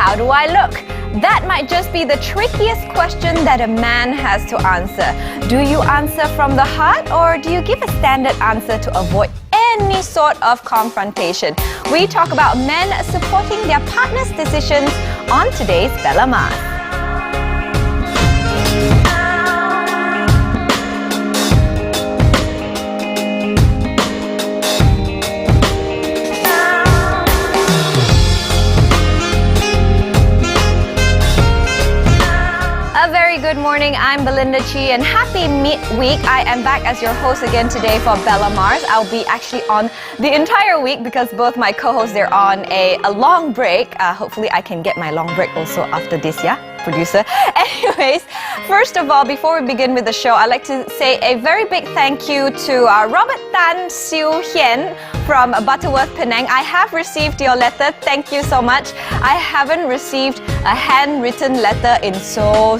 How do I look? That might just be the trickiest question that a man has to answer. Do you answer from the heart, or do you give a standard answer to avoid any sort of confrontation? We talk about men supporting their partner's decisions on today's Bella Mars. Good morning, I'm Belinda Chi and happy midweek. I am back as your host again today for Bella Mars. I'll be actually on the entire week because both my co-hosts, they're on a long break. Hopefully I can get my long break also after this, yeah? Producer. Anyways, first of all, before we begin with the show, I'd like to say a very big thank you to Robert Tan Siu Hien from Butterworth, Penang. I have received your letter. Thank you so much. I haven't received a handwritten letter in so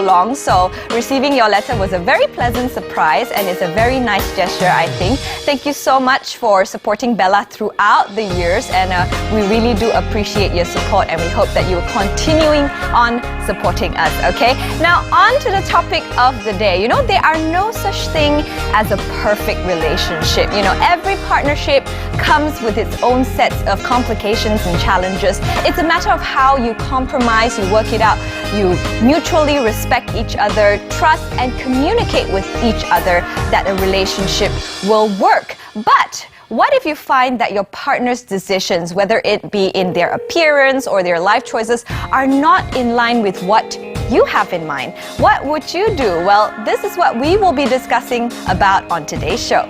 long. So receiving your letter was a very pleasant surprise and it's a very nice gesture, I think. Thank you so much for supporting Bella throughout the years, and we really do appreciate your support, and we hope that you're continuing on supporting us, okay? Now, on to the topic of the day. You know, there are no such thing as a perfect relationship. You know, every partnership comes with its own sets of complications and challenges. It's a matter of how you compromise, you work it out, you mutually respect each other, trust and communicate with each other that a relationship will work. But what if you find that your partner's decisions, whether it be in their appearance or their life choices, are not in line with what you have in mind? What would you do? Well, this is what we will be discussing about on today's show.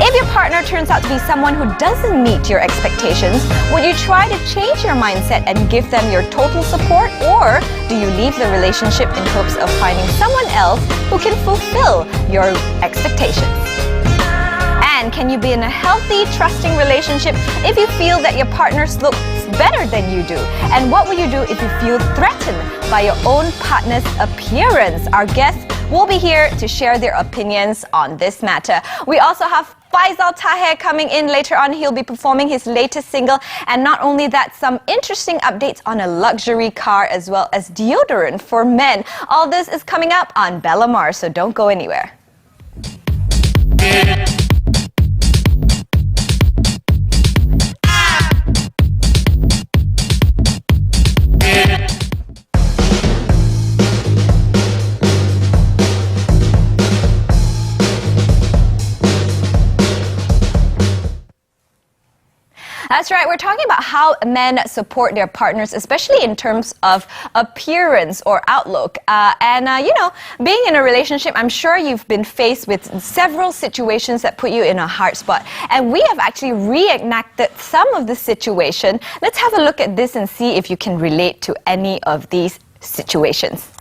If your partner turns out to be someone who doesn't meet your expectations, would you try to change your mindset and give them your total support, or do you leave the relationship in hopes of finding someone else who can fulfill your expectations? And can you be in a healthy, trusting relationship if you feel that your partner looks better than you do? And what will you do if you feel threatened by your own partner's appearance? Our guests will be here to share their opinions on this matter. We also have Faisal Taher coming in later on. He'll be performing his latest single, and not only that, some interesting updates on a luxury car as well as deodorant for men. All this is coming up on Bella Mars, so don't go anywhere. That's right, we're talking about how men support their partners, especially in terms of appearance or outlook. You know, being in a relationship, I'm sure you've been faced with several situations that put you in a hard spot. And we have actually reenacted some of the situation. Let's have a look at this and see if you can relate to any of these situations.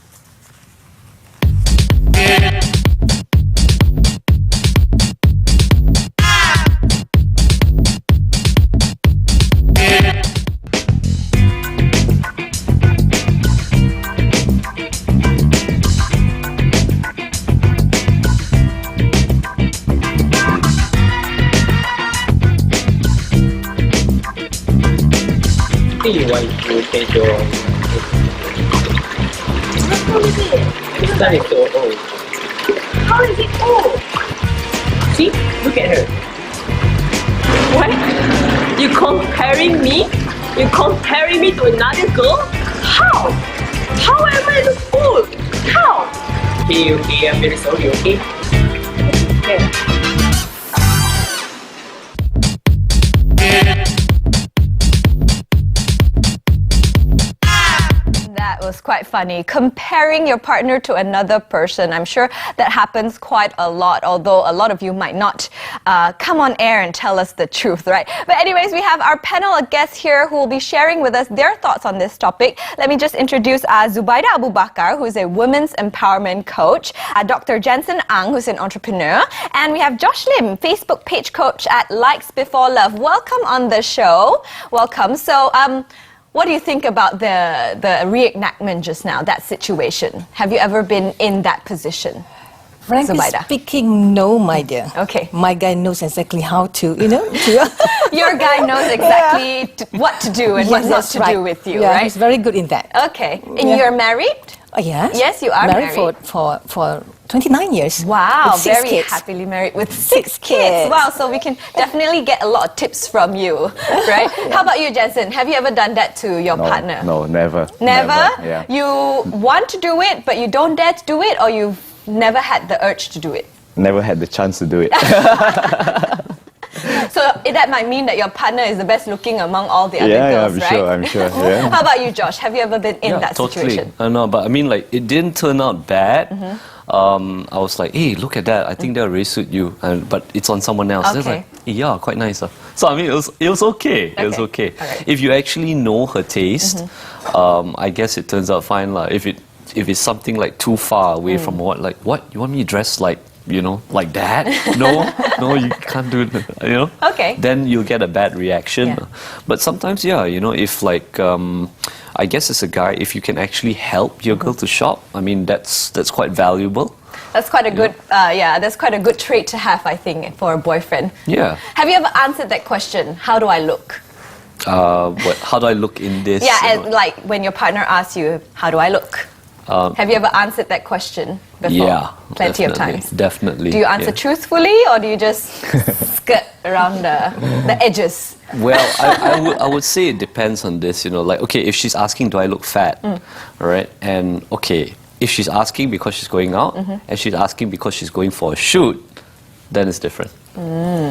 You want to change your... How is it? This one is so old. How is it old? See? Look at her. What? You comparing me? You comparing me to another girl? How? How am I look old? How? Okay, I'm very sorry, okay? Okay. That was quite funny. Comparing your partner to another person. I'm sure that happens quite a lot, although a lot of you might not come on air and tell us the truth, right? But anyways, we have our panel of guests here who will be sharing with us their thoughts on this topic. Let me just introduce Zubaidah Abu Bakar, who is a women's empowerment coach, Dr. Jensen Ang, who's an entrepreneur, and we have Josh Lim, Facebook page coach at Likes Before Love. Welcome on the show. Welcome. So, what do you think about the reenactment just now, that situation? Have you ever been in that position? Frankly Zubaidah? speaking, no, my dear. Okay. My guy knows exactly how to, Your guy knows exactly what to do and what not that's to right. do with you, yeah, right? he's very good in that. Okay. And Yeah. you're married? Yes. Yes, you are married married. for 29 years. Wow, with 6 very kids. happily married with 6 Six kids. kids. Wow, so we can definitely get a lot of tips from you, right? How about you, Jensen? Have you ever done that to your partner? No, never. Never? Yeah. You want to do it, but you don't dare to do it, or you've never had the urge to do it? Never had the chance to do it. So that might mean that your partner is the best looking among all the other girls, right? I'm sure. Yeah. How about you, Josh? Have you ever been in that totally. situation? I know, but I mean, like, it didn't turn out bad. I was like, hey, look at that. I think that'll really suit you. But it's on someone else. They're Okay. like, hey, yeah, quite nice. So, I mean, it was okay. It was Okay. okay. Alright. If you actually know her taste, I guess it turns out fine. If it's something like too far away from what you want me dressed like, like that? No, you can't do it, Okay. Then you'll get a bad reaction. Yeah. But sometimes, if I guess as a guy, if you can actually help your girl to shop, I mean, that's quite valuable. That's quite a good, that's quite a good trait to have, I think, for a boyfriend. Yeah. Have you ever answered that question? How do I look? How do I look in this? Yeah, and like when your partner asks you, how do I look? Have you ever answered that question before? Yeah, Plenty of definitely, times. Definitely. Do you answer yeah. truthfully, or do you just skirt around the edges? Well, I would say it depends on this, okay, if she's asking, do I look fat? Right? And okay, if she's asking because she's going out, and she's asking because she's going for a shoot, then it's different.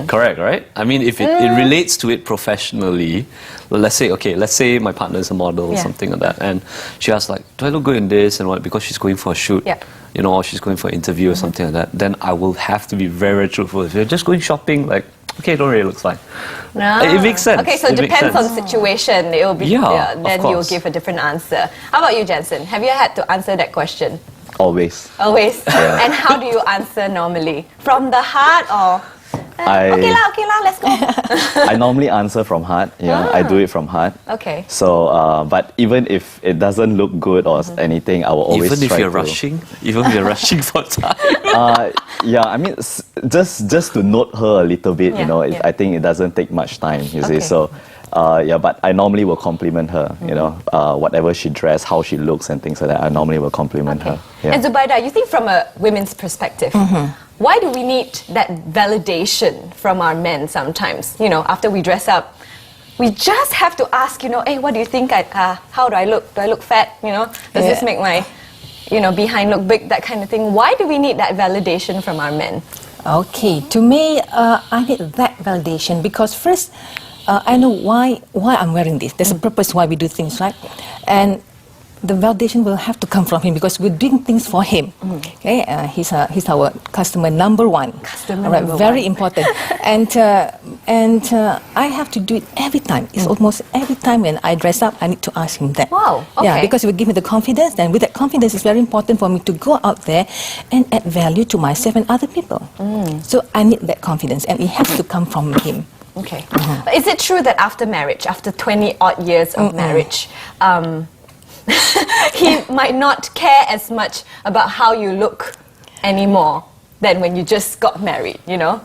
Correct, right? I mean, if it relates to it professionally, well, let's say my partner is a model or Yeah. something like that, and she asks like, do I look good in this and what, because she's going for a shoot, Yeah. or she's going for an interview or something like that, then I will have to be very, very truthful. If you're just going shopping, like, okay, don't really look fine. It makes sense. Okay, so it makes depends on sense. the situation. It will be Yeah, of then you'll course. give a different answer. How about you, Jensen? Have you had to answer that question? Always. Always. Yeah. And how do you answer normally? From the heart or? Okay lah, let's go. I normally answer from heart. I do it from heart. Okay. So, but even if it doesn't look good or anything, I will always Even if try you're to. rushing for time. Yeah, I mean, just to note her a little bit, Yeah. I think it doesn't take much time, you see. Okay. So, but I normally will compliment her, whatever she dress, how she looks and things like that, I normally will compliment her. Yeah. And Zubaidah, you think from a women's perspective, why do we need that validation from our men sometimes? After we dress up, we just have to ask, hey, what do you think? How do I look? Do I look fat? Does this make my, behind look big? That kind of thing. Why do we need that validation from our men? Okay, to me, I need that validation because first, I know why I'm wearing this. There's a purpose why we do things, right? And the validation will have to come from him because we're doing things for him. Okay, he's our customer number one. Customer All right, number very one. important. and I have to do it every time. It's almost every time when I dress up, I need to ask him that. Wow, Yeah, okay. because it will give me the confidence. And with that confidence, it's very important for me to go out there and add value to myself and other people. So I need that confidence, and it has to come from him. Okay. Is it true that after marriage, after 20 odd years of marriage, he might not care as much about how you look anymore than when you just got married,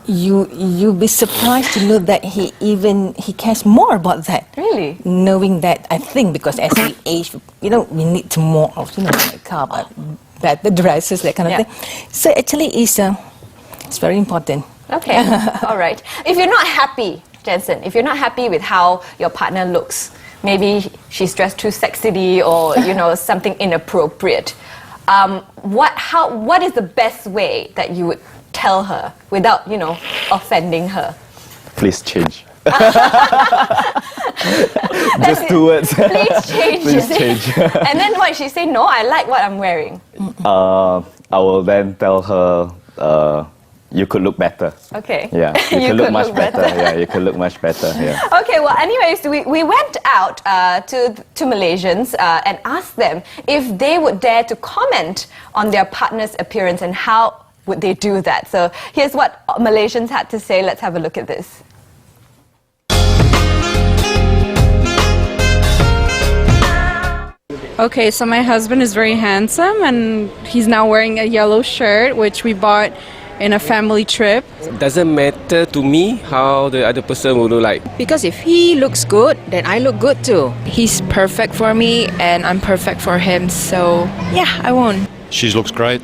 You'll be surprised to know that he cares more about that. Really? Knowing that, I think, because as we age, we need to more of, makeup, the dresses, that kind of Yeah. thing. So actually, it's very important. Okay, all right. If you're not happy, Jensen, if you're not happy with how your partner looks, maybe she's dressed too sexily or, something inappropriate, what is the best way that you would tell her without, offending her? Please change. Just 2 words. Please change. Please change. And then what, she say, no, I like what I'm wearing. I will then tell her, you could look better. Okay. Yeah, you could look much better. better. Yeah, you could look much better. Yeah. Okay, well, anyways, we went out to Malaysians and asked them if they would dare to comment on their partner's appearance and how would they do that. So here's what Malaysians had to say. Let's have a look at this. Okay, so my husband is very handsome and he's now wearing a yellow shirt, which we bought in a family trip. Doesn't matter to me how the other person will look like. Because if he looks good, then I look good too. He's perfect for me and I'm perfect for him, so yeah, I won't. She looks great,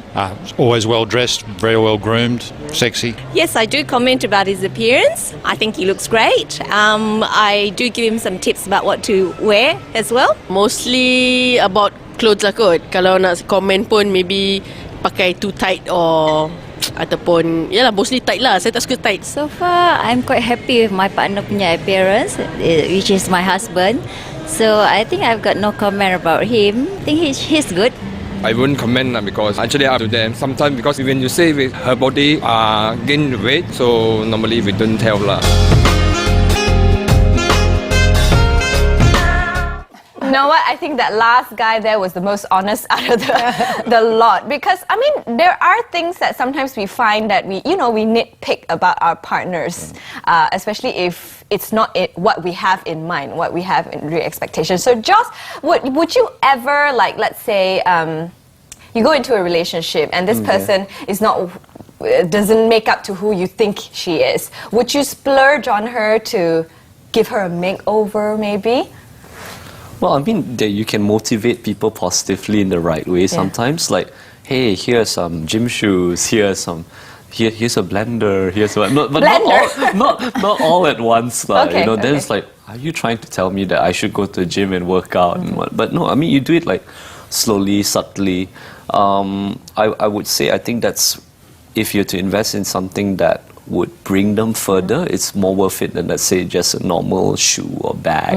always well dressed, very well groomed, sexy. Yes, I do comment about his appearance. I think he looks great. I do give him some tips about what to wear as well. Mostly about clothes lah kot. Kalau nak komen pun maybe pakai too tight or ataupun yalah mostly tight lah. Saya tak suka tight. So far, I'm quite happy with my partner punya appearance, which is my husband. So I think I've got no comment about him. I think he's good. I wouldn't comment because actually up to them. Sometimes because when you say with her body gain weight, so normally we don't tell lah. You know what? I think that last guy there was the most honest out of the lot, because I mean there are things that sometimes we find that we nitpick about our partners, especially if it's not what we have in mind, what we have in real expectations. So Joss, would you ever, like, let's say you go into a relationship and this person is not doesn't make up to who you think she is, would you splurge on her to give her a makeover maybe? Well, I mean, you can motivate people positively in the right way sometimes. Like, hey, here's some gym shoes, here's a blender, here's what. Not all at once. Okay, then it's like, are you trying to tell me that I should go to the gym and work out and what? But no, I mean, you do it like slowly, subtly. I would say, I think that's, if you're to invest in something that would bring them further, it's more worth it than, let's say, just a normal shoe or bag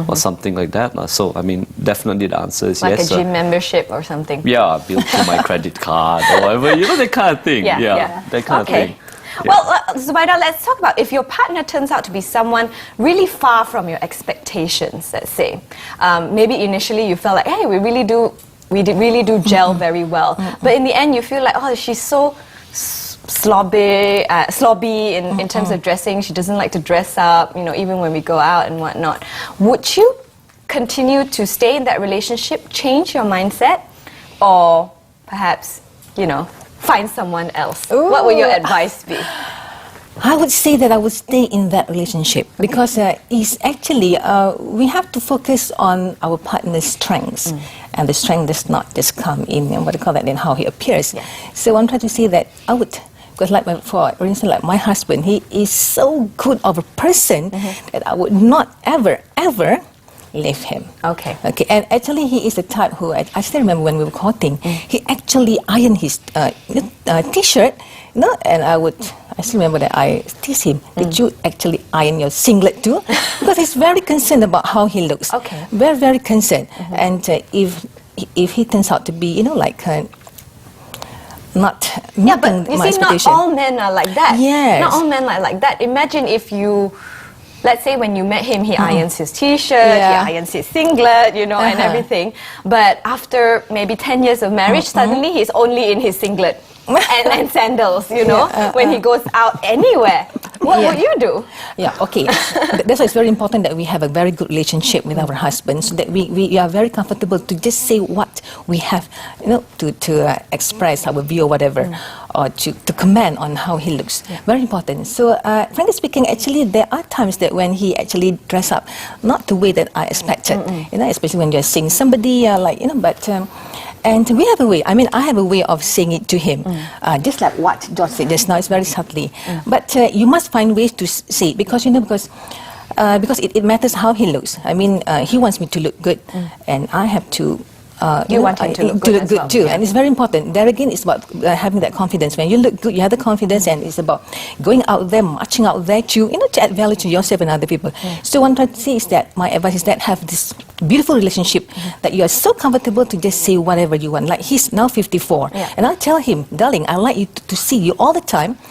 or something like that. So, I mean, definitely the answer is like yes. Like a gym membership or something. Yeah, built to my credit card or whatever, that kind of thing. Yeah. That kind of thing. Yeah. Well, Zubaidah, let's talk about if your partner turns out to be someone really far from your expectations, let's say. Maybe initially you felt like, hey, we really do gel very well. But in the end you feel like, oh, she's so slobby in terms of dressing. She doesn't like to dress up, even when we go out and whatnot. Would you continue to stay in that relationship, change your mindset, or perhaps, find someone else? Ooh. What would your advice be? I would say that I would stay in that relationship because it's actually, we have to focus on our partner's strengths. And the strength does not just come in, in how he appears. Yeah. So I'm trying to say that I would, because for instance, like my husband, he is so good of a person that I would not ever leave him. Okay. And actually he is the type who, I still remember when we were courting, he actually ironed his t-shirt, and I still remember that I teased him, did you actually iron your singlet too? Because he's very concerned about how he looks. Okay. Very, very concerned. And if he turns out to be, not meeting but you my see, expectation. not all men are like that. Yes. Not all men are like that. Imagine if you, let's say when you met him, he irons his t-shirt, he irons his singlet, and everything. But after maybe 10 years of marriage, suddenly he's only in his singlet and sandals, when he goes out anywhere. What would you do? Yeah, okay. That's why it's very important that we have a very good relationship with our husbands, so that we are very comfortable to just say what we have, to express our view or whatever, or to comment on how he looks. Yeah. Very important. So, frankly speaking, actually, there are times that when he actually dress up, not the way that I expected, especially when you're seeing somebody, but... and we have a way, I have a way of saying it to him, just like what George said just now, it's very subtly. But you must find ways to say it, because it matters how he looks. He wants me to look good, and I have to... you want him to look good as well. too, and it's very important. There again, it's about having that confidence. When you look good, you have the confidence, and it's about going out there, marching out there to add value to yourself and other people. So what I'm trying to say is that my advice is that have this beautiful relationship that you are so comfortable to just say whatever you want. Like he's now 54, and I tell him, darling, I like you to see you all the time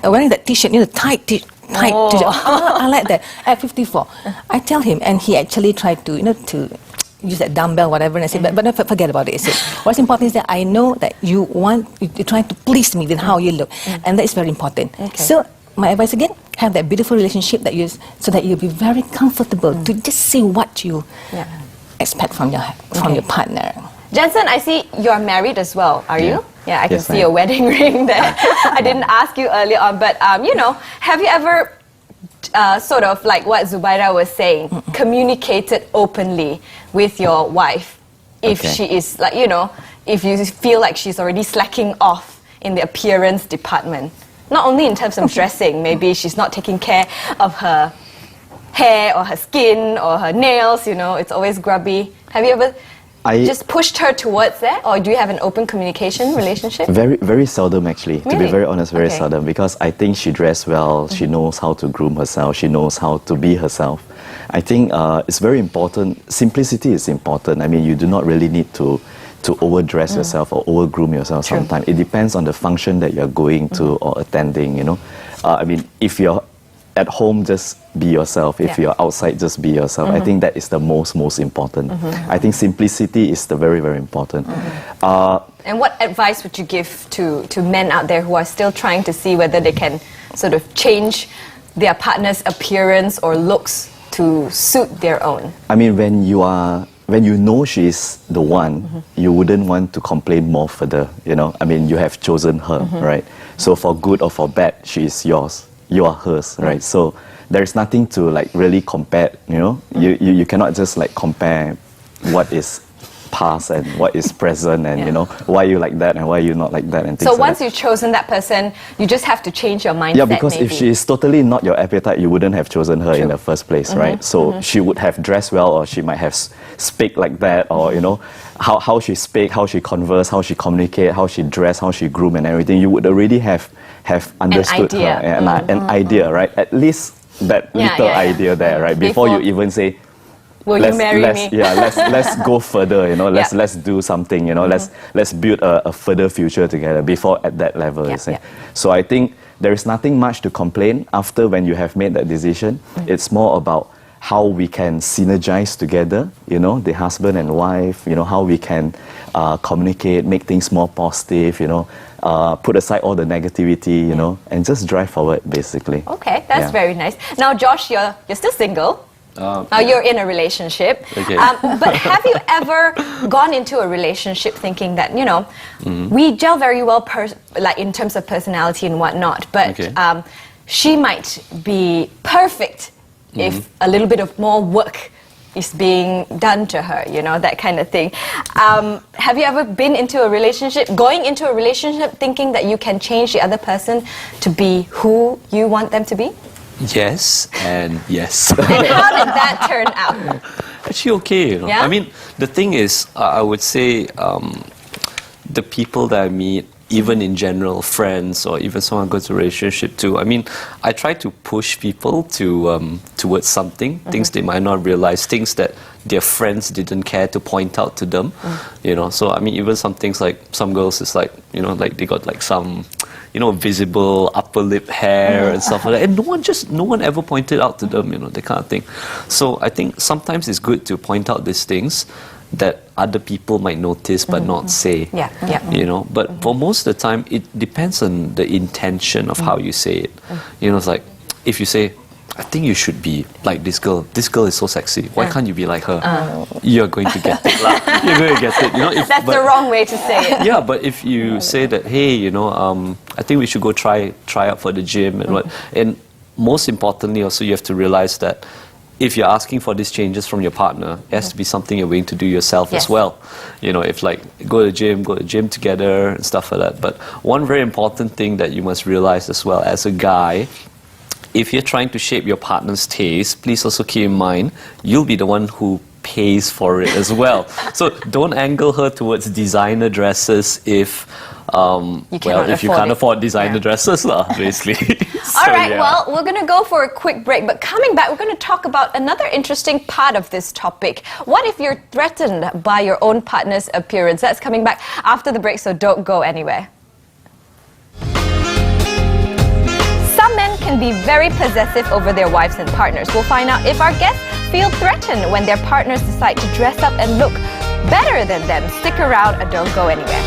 wearing that t-shirt, tight t-shirt. I like that at 54. I tell him, and he actually tried to use that dumbbell, whatever, and I said, but forget about it. I said, what's important is that I know that you're trying to please me with how you look, and that is very important. So my advice again, have that beautiful relationship so that you'll be very comfortable to just say what you expect from your partner. Jensen, I see you're married as well. Are you? Yeah, I can Yes, see I am. a wedding ring there. I didn't ask you earlier on, but have you ever sort of like what Zubaidah was saying, communicated openly with your wife if Okay. she is like, if you feel like she's already slacking off in the appearance department? Not only in terms of dressing, maybe she's not taking care of her hair or her skin or her nails, it's always grubby. Have you ever just pushed her towards that, or do you have an open communication relationship? Very, very seldom actually. To Really? be very honest, very Okay. seldom, because I think she dressed well. She knows how to groom herself. She knows how to be herself. I think it's very important. Simplicity is important. I mean, you do not really need to overdress yourself or overgroom yourself. Sometimes it depends on the function that you're going to or attending. I mean, if you're at home, just be yourself. If you're outside, just be yourself. I think that is the most important. I think simplicity is the very, very important. And what advice would you give to men out there who are still trying to see whether they can sort of change their partner's appearance or looks to suit their own? I mean, when you know she's the one, you wouldn't want to complain more further. I mean, you have chosen her, right? So for good or for bad, she is yours. You are hers, right? So there's nothing to like really compare. You cannot just like compare what is past and what is present, and why you like that and why you not like that, and things So like once that. you've chosen that person, you just have to change your mindset. Yeah, because maybe. if she is totally not your appetite, you wouldn't have chosen her in the first place, right? So she would have dressed well, or she might have speak like that, or how she speak, how she converse, how she communicate, how she dress, how she groom and everything. You would already have understood idea. her, an idea, right? At least that little idea there, right? Before you even say, Will you marry me? Yeah, let's go further. Let's do something. Let's build a further future together. Before at that level, you see. So I think there is nothing much to complain after when you have made that decision. It's more about how we can synergize together. The husband and wife. How we can communicate, make things more positive. Put aside all the negativity. And just drive forward, basically. Okay, that's very nice. Now, Josh, you're still single. You're in a relationship. Okay. But have you ever gone into a relationship thinking that, we gel very well like in terms of personality and whatnot, but she might be perfect if a little bit of more work is being done to her, that kind of thing. Have you ever been into a relationship, going into a relationship thinking that you can change the other person to be who you want them to be? Yes and yes. And how did that turn out? Actually okay. Yeah? I mean, the thing is, I would say the people that I meet, even in general, friends or even someone I go to a relationship to, I mean, I try to push people to towards something, things they might not realize, things that their friends didn't care to point out to them. So I mean, even some things like some girls is like, like they got like some visible upper lip hair and stuff like that, and no one ever pointed out to them, that kind of thing. So I think sometimes it's good to point out these things that other people might notice but not say. But for most of the time, it depends on the intention of how you say it. It's like if you say, I think you should be like this girl. This girl is so sexy. Why can't you be like her? You're going to get it. You're going to get it. That's the wrong way to say it. Yeah, but if you say that, hey, I think we should go try out for the gym and what. And most importantly, also you have to realize that if you're asking for these changes from your partner, it has to be something you're willing to do yourself as well. If like go to the gym together and stuff like that. But one very important thing that you must realize as well as a guy, if you're trying to shape your partner's taste, please also keep in mind, you'll be the one who pays for it as well. So don't angle her towards designer dresses if you can't afford designer dresses, basically. All right, well, we're going to go for a quick break, but coming back, we're going to talk about another interesting part of this topic. What if you're threatened by your own partner's appearance? That's coming back after the break, so don't go anywhere. Some men can be very possessive over their wives and partners. We'll find out if our guests feel threatened when their partners decide to dress up and look better than them. Stick around and don't go anywhere.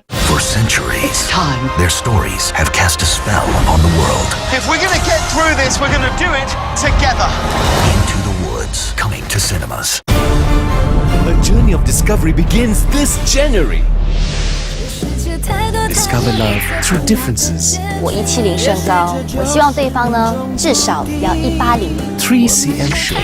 For centuries. centuries. It's time. Their stories have cast a spell upon the world. If we're going to get through this, we're going to do it together. Into the Woods, coming to cinemas. A journey of discovery begins this January. Discover love through differences. 我170身高，我希望对方呢至少要180。3 cm short.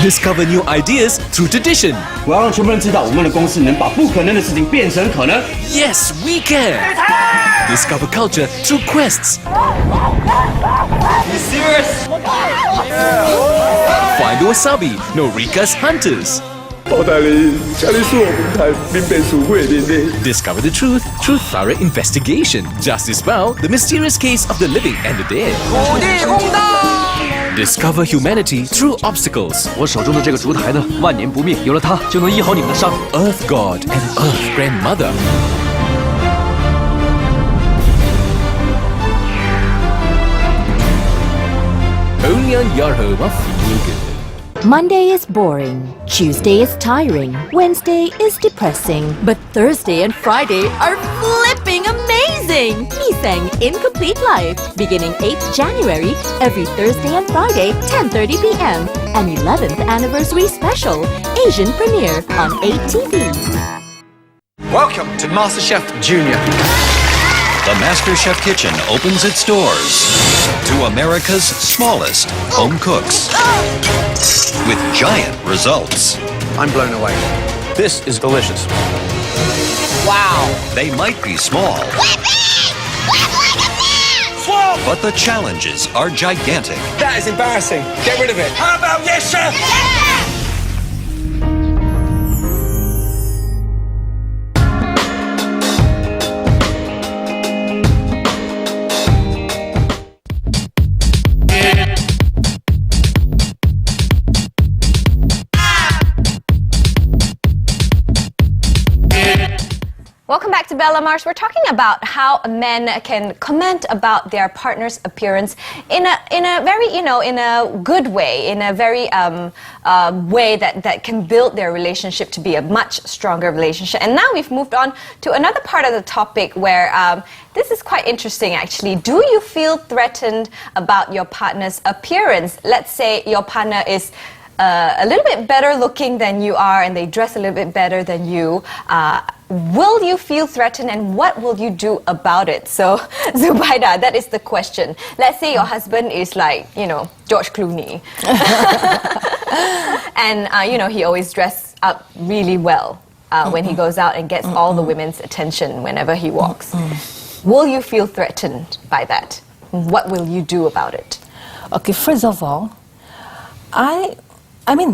Discover new ideas through tradition. 我要让全部人知道，我们的公司能把不可能的事情变成可能。Yes, we can. Discover culture through quests. You serious? Find Wasabi, Norika's Hunters. 报大利，家里是我们台民北属会的呢。 Discover the truth through thorough investigation. Justice Bao, the mysterious case of the living and the dead. 土地公道。 Discover humanity through obstacles. 我手中的这个烛台呢，万年不灭，有了它就能医好你们的伤。 Earth God and Earth Grandmother. Only on your home of Feel Good. Monday is boring, Tuesday is tiring, Wednesday is depressing, but Thursday and Friday are flipping amazing! Nisang Incomplete Life, beginning 8th January, every Thursday and Friday, 10:30 p.m. An 11th anniversary special, Asian premiere on NTV. Welcome to MasterChef Junior. The MasterChef Kitchen opens its doors to America's smallest home cooks with giant results. I'm blown away. This is delicious. Wow. They might be small, but the challenges are gigantic. That is embarrassing. Get rid of it. How about yes, chef? Welcome back to Bella Mars. We're talking about how men can comment about their partner's appearance in a very, in a good way, in a very way that can build their relationship to be a much stronger relationship. And now we've moved on to another part of the topic where this is quite interesting actually. Do you feel threatened about your partner's appearance? Let's say your partner is a little bit better looking than you are and they dress a little bit better than you. Will you feel threatened and what will you do about it? So, Zubaidah, that is the question. Let's say your husband is like, George Clooney. And, he always dresses up really well when he goes out and gets all the women's attention whenever he walks. Will you feel threatened by that? What will you do about it? Okay, first of all,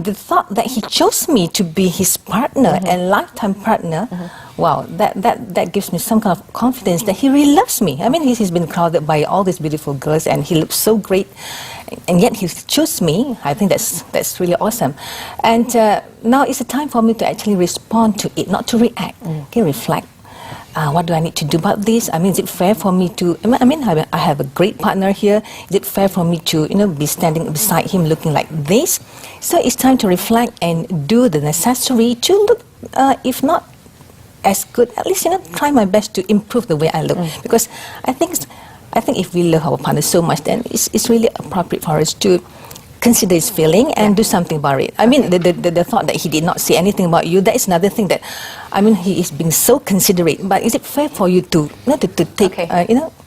the thought that he chose me to be his partner and lifetime partner, wow, that gives me some kind of confidence that he really loves me. He's been crowded by all these beautiful girls and he looks so great, and yet he chose me. I think that's really awesome. And now it's a time for me to actually respond to it, not to react. Okay, reflect. What do I need to do about this? Is it fair for me to, I have a great partner here. Is it fair for me to, be standing beside him looking like this? So it's time to reflect and do the necessary to look, if not as good, at least, try my best to improve the way I look. Because I think if we love our partner so much, then it's really appropriate for us to consider his feeling and do something about it. The thought that he did not say anything about you, that is another thing that, he is being so considerate. But is it fair for you to take,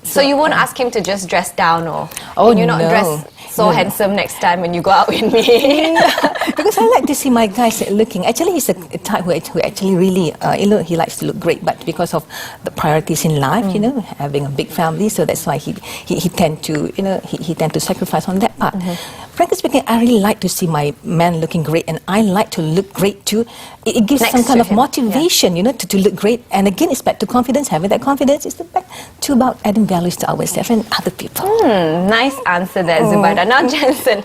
So you won't ask him to just dress down or can you not dress so handsome next time when you go out with me? Because I like to see my guys looking. Actually, he's a type who actually really, he likes to look great. But because of the priorities in life, having a big family, so that's why he tend to sacrifice on that part. Frankly speaking, I really like to see my man looking great, and I like to look great too. It gives some kind of motivation, to look great. And again, it's back to confidence. Having that confidence is back to about adding values to ourselves and other people. Nice answer there, Zubaidah. Now, Jensen,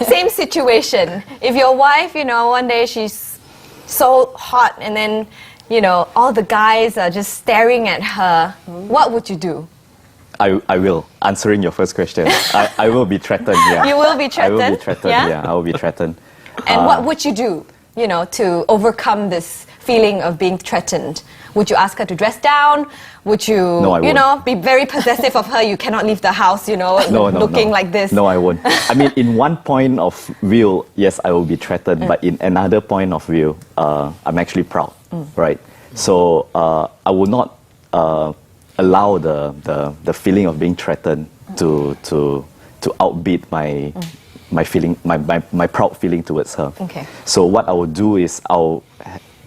same situation. If your wife, one day she's so hot and then, all the guys are just staring at her, what would you do? I will. Answering your first question, I will be threatened. Yeah. You will be threatened? I will be threatened. Yeah, I will be threatened. And what would you do? to overcome this feeling of being threatened? Would you ask her to dress down? Would you, No, I won't. be very possessive of her? You cannot leave the house, looking like this. No, I won't. I mean, in one point of view, yes, I will be threatened, but in another point of view, I'm actually proud, right? So I will not allow the feeling of being threatened to outbeat my feeling, my proud feeling towards her. Okay. So what I will do is I'll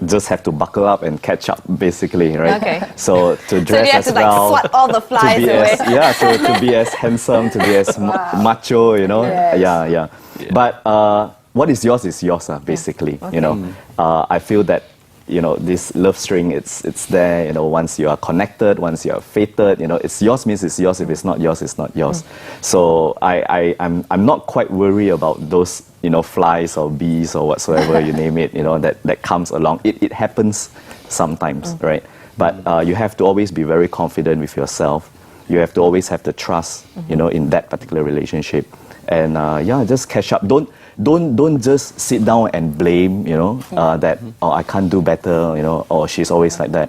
just have to buckle up and catch up, basically, right? Okay. So to dress you have as to well, swat all the flies to be away. to be as handsome, to be as macho, Yes. Yeah. But what is yours, basically. Okay. I feel that this love string, it's there. Once you are connected, once you are fated, it's yours means it's yours. If it's not yours, it's not yours. So I'm not quite worried about those flies or bees or whatsoever you name it. That comes along. It happens sometimes, right? But you have to always be very confident with yourself. You have to always have the trust, in that particular relationship. And just catch up. Don't just sit down and blame, that I can't do better, or she's always like that.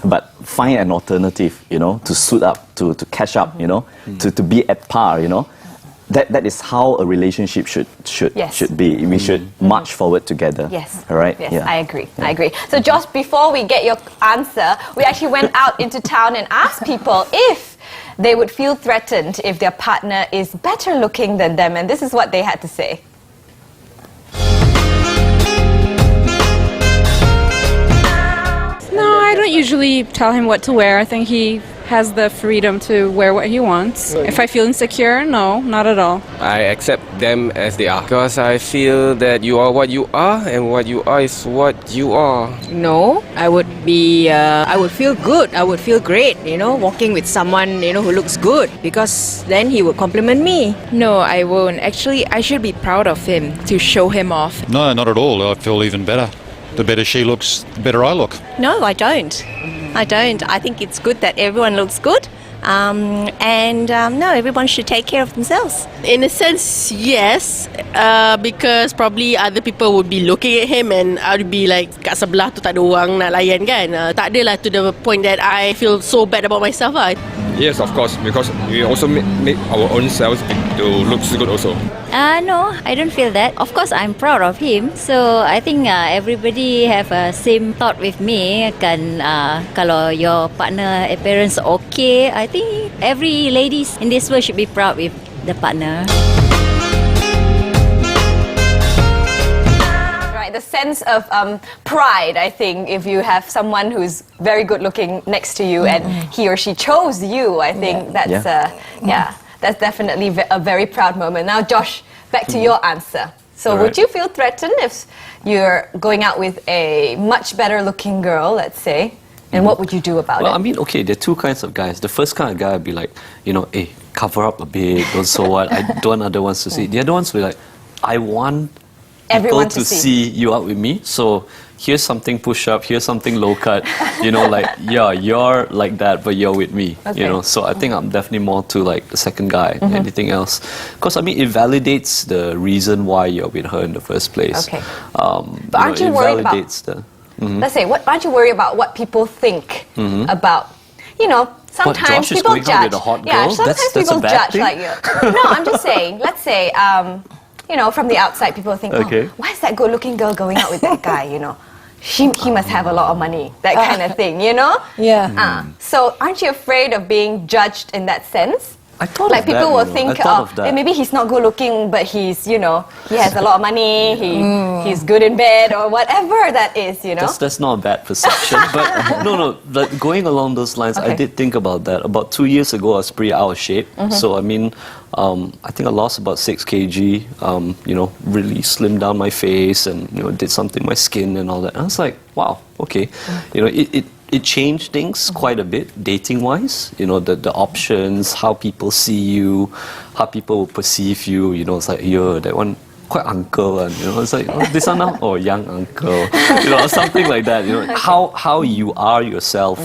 But find an alternative, to suit up, to catch up, to be at par, That is how a relationship should be. We should march forward together. Yes. All right. Yes, Yeah. I agree. So Josh, before we get your answer, we actually went out into town and asked people if they would feel threatened if their partner is better looking than them, and this is what they had to say. No, I don't usually tell him what to wear. I think he has the freedom to wear what he wants. If I feel insecure, no, not at all. I accept them as they are because I feel that you are what you are and what you are is what you are. No, I would be. I would feel good. I would feel great. Walking with someone who looks good because then he would compliment me. No, I won't. Actually, I should be proud of him to show him off. No, not at all. I feel even better. The better she looks, the better I look. No, I don't. I think it's good that everyone looks good. No, everyone should take care of themselves. In a sense, yes, because probably other people would be looking at him and I'd be like, kat sebelah tu tak ada orang nak layan kan. Tak adalah to the point that I feel so bad about myself lah. Yes, of course, because we also make our own selves to look good also. No, I don't feel that. Of course, I'm proud of him. So I think everybody have a same thought with me. Kalau your partner appearance okay, I think every ladies in this world should be proud with the partner. The sense of pride, I think, if you have someone who's very good looking next to you and he or she chose you, I think that's definitely a very proud moment. Now, Josh, back to your answer. So would you feel threatened if you're going out with a much better looking girl, let's say? And what would you do about it? Well, I mean, okay, there are two kinds of guys. The first kind of guy would be like, hey, cover up a bit, so what? I don't want other ones to see. The other ones will be like, I want everyone to see you out with me. So here's something push up, here's something low cut. You're like that, but you're with me. Okay. So I think I'm definitely more to like the second guy than anything else. Because I mean, it validates the reason why you're with her in the first place. Okay. But aren't you worried about? Let's say, aren't you worried about what people think about? Sometimes Josh is people going out judge. with a hot girl? Yeah, sometimes That's people a bad judge thing? like you. No, I'm just saying. Let's say, from the outside, people think, why is that good-looking girl going out with that guy? He must have a lot of money. That kind of thing. Yeah. So aren't you afraid of being judged in that sense? I thought like of people that, will think, maybe he's not good looking, but he's, he has a lot of money, he's good in bed, or whatever that is, That's not a bad perception. But no, but going along those lines, I did think about that. About 2 years ago, I was pretty out of shape. So, I mean, I think I lost about 6 kg, really slimmed down my face and, did something with my skin and all that. And I was like, wow, okay. It changed things quite a bit, dating-wise. The options, how people see you, how people will perceive you. It's like, that one quite uncle, and it's like, this one now, young uncle, or something like that. How you are yourself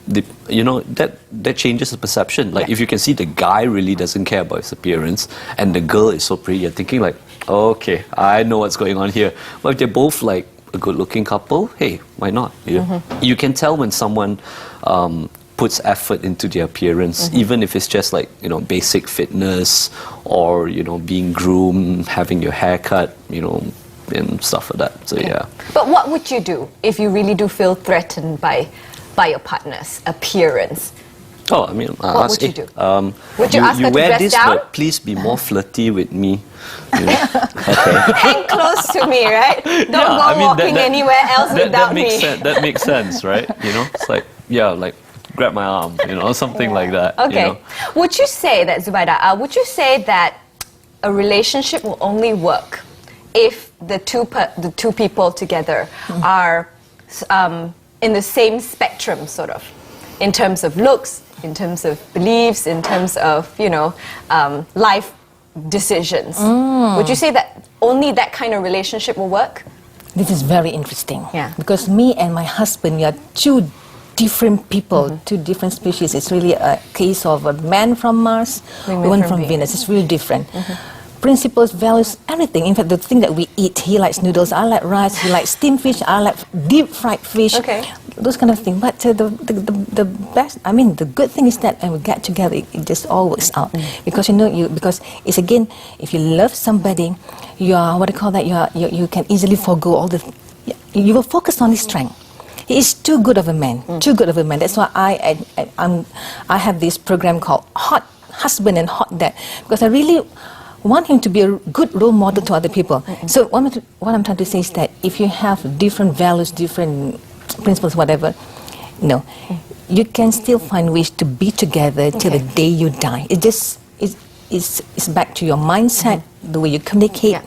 that changes the perception. Like if you can see the guy really doesn't care about his appearance and the girl is so pretty, you're thinking like, okay, I know what's going on here. But if they're both like a good-looking couple, hey, why not? You can tell when someone puts effort into their appearance, even if it's just like basic fitness or being groomed, having your hair cut, and stuff like that. So yeah. But what would you do if you really do feel threatened by your partner's appearance? Oh, I mean, what would you do? Would you ask her to wear dress this, down? but please be more flirty with me. Hang close to me, right? Don't go walking anywhere else without me. That makes sense, right? It's like, like grab my arm, something like that. Okay. Would you say that, Zubaidah, would you say that a relationship will only work if the two people together are in the same spectrum, sort of, in terms of looks, in terms of beliefs, in terms of life decisions? Would you say that only that kind of relationship will work? This is very interesting. Yeah. Because me and my husband, we are two different people, two different species. It's really a case of a man from Mars, woman from Venus. It's really different. Principles, values, everything. In fact, the thing that we eat, he likes noodles, I like rice, he likes steamed fish, I like deep fried fish. Those kind of things. But the best, I mean, the good thing is that when we get together, it just all works out. Because because it's again, if you love somebody, you are you can easily forgo all the. You will focus on his strength. He is too good of a man. Too good of a man. That's why I have this program called Hot Husband and Hot Dad, because I really want him to be a good role model to other people. So what I'm trying to say is that if you have different values, different principles, whatever, you can still find ways to be together till the day you die. It just it's back to your mindset, the way you communicate.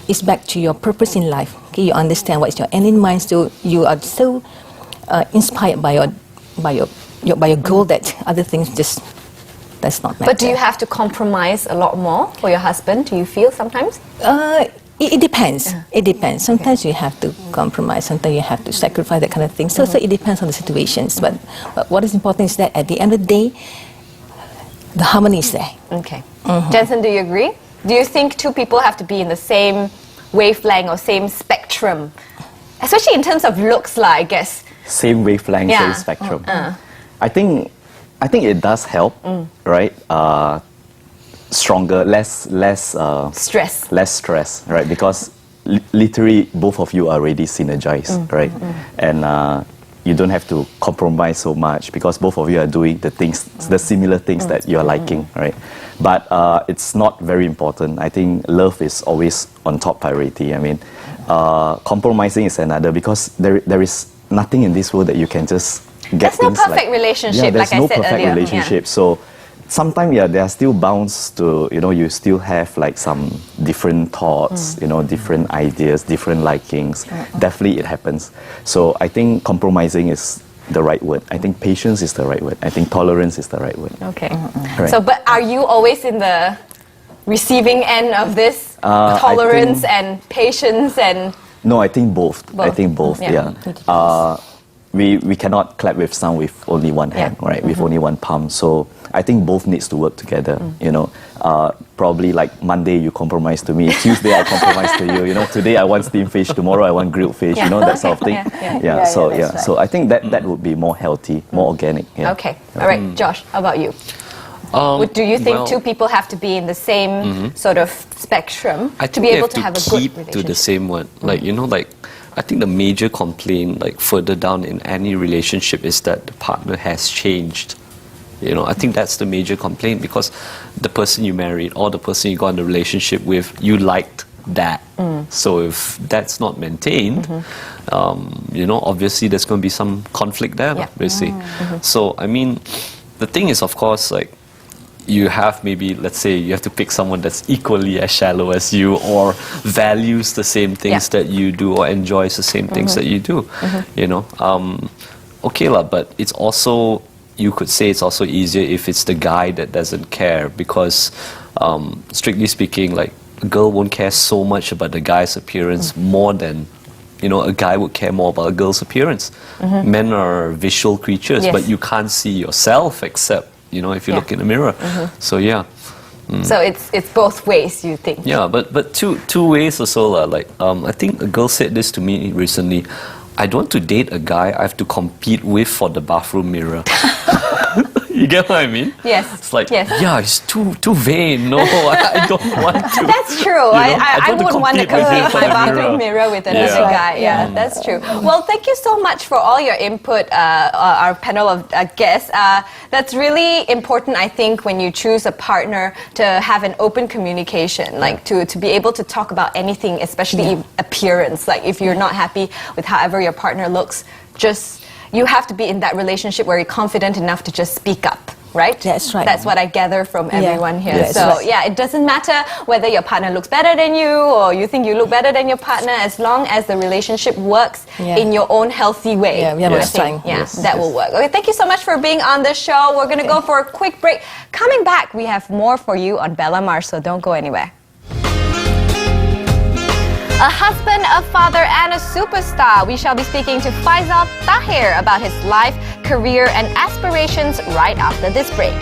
It's back to your purpose in life. Okay, you understand what's your end in mind. So you are so inspired by your goal that other things just. That's not matter. But do you have to compromise a lot more for your husband? Do you feel sometimes? It depends. It depends. Sometimes you have to compromise. Sometimes you have to sacrifice, that kind of thing. So it depends on the situations. But what is important is that at the end of the day, the harmony is there. Okay. Jensen, do you agree? Do you think two people have to be in the same wavelength or same spectrum? Especially in terms of looks, I guess. Same wavelength, same spectrum. I think it does help, right? Stronger, less stress. Less stress, right? Because literally both of you are already synergized, right? And you don't have to compromise so much because both of you are doing the similar things that you are liking, right? But it's not very important. I think love is always on top priority. I mean, compromising is another, because there is nothing in this world that you can just get. There's no perfect relationship, there's like no I said perfect earlier. relationship. So sometimes, there are still bounds to, you still have like some different thoughts, different ideas, different likings. Definitely it happens. So I think compromising is the right word. I think patience is the right word. I think tolerance is the right word. Okay. Right. So, but are you always in the receiving end of this tolerance and patience and? No, I think both. I think both. We cannot clap with sound with only one hand, right? With only one palm. So I think both needs to work together. Probably like Monday you compromise to me, Tuesday I compromise to you. Today I want steamed fish, tomorrow I want grilled fish. That sort of thing. So I think that would be more healthy, more organic. Okay. All right, Josh. How about you? Do you think two people have to be in the same sort of spectrum to be able to have a good relationship? Keep to the same one. I think the major complaint, further down in any relationship, is that the partner has changed. I think that's the major complaint, because the person you married or the person you got in a relationship with, you liked that. So if that's not maintained, obviously there's going to be some conflict there, basically. So, I mean, the thing is, of course, you have maybe, let's say, you have to pick someone that's equally as shallow as you, or values the same things that you do, or enjoys the same things that you do. Okay lah, but it's also, you could say it's also easier if it's the guy that doesn't care, because strictly speaking, a girl won't care so much about the guy's appearance more than a guy would care more about a girl's appearance. Men are visual creatures, Yes. but you can't see yourself except, if you look in the mirror. So yeah. So it's both ways, you think? Yeah, but two ways or so. I think a girl said this to me recently. I don't want to date a guy I have to compete with for the bathroom mirror. You get what I mean? Yes. It's like, yes. yeah, it's too vain. No, I don't want to. That's true. I wouldn't want to compete my bathroom mirror with another guy. Yeah, that's true. Well, thank you so much for all your input, our panel of guests. That's really important, I think, when you choose a partner to have an open communication, like to be able to talk about anything, especially appearance. Like if you're not happy with however your partner looks, you have to be in that relationship where you're confident enough to just speak up, right? That's right. That's what I gather from everyone here. Yes. So Right. yeah, it doesn't matter whether your partner looks better than you or you think you look better than your partner, as long as the relationship works in your own healthy way. Yeah, we have I a think, time. that will work. Okay, thank you so much for being on the show. We're going to go for a quick break. Coming back, we have more for you on Bella Mars, so don't go anywhere. A husband, a father, and a superstar. We shall be speaking to Faisal Tahir about his life, career, and aspirations right after this break.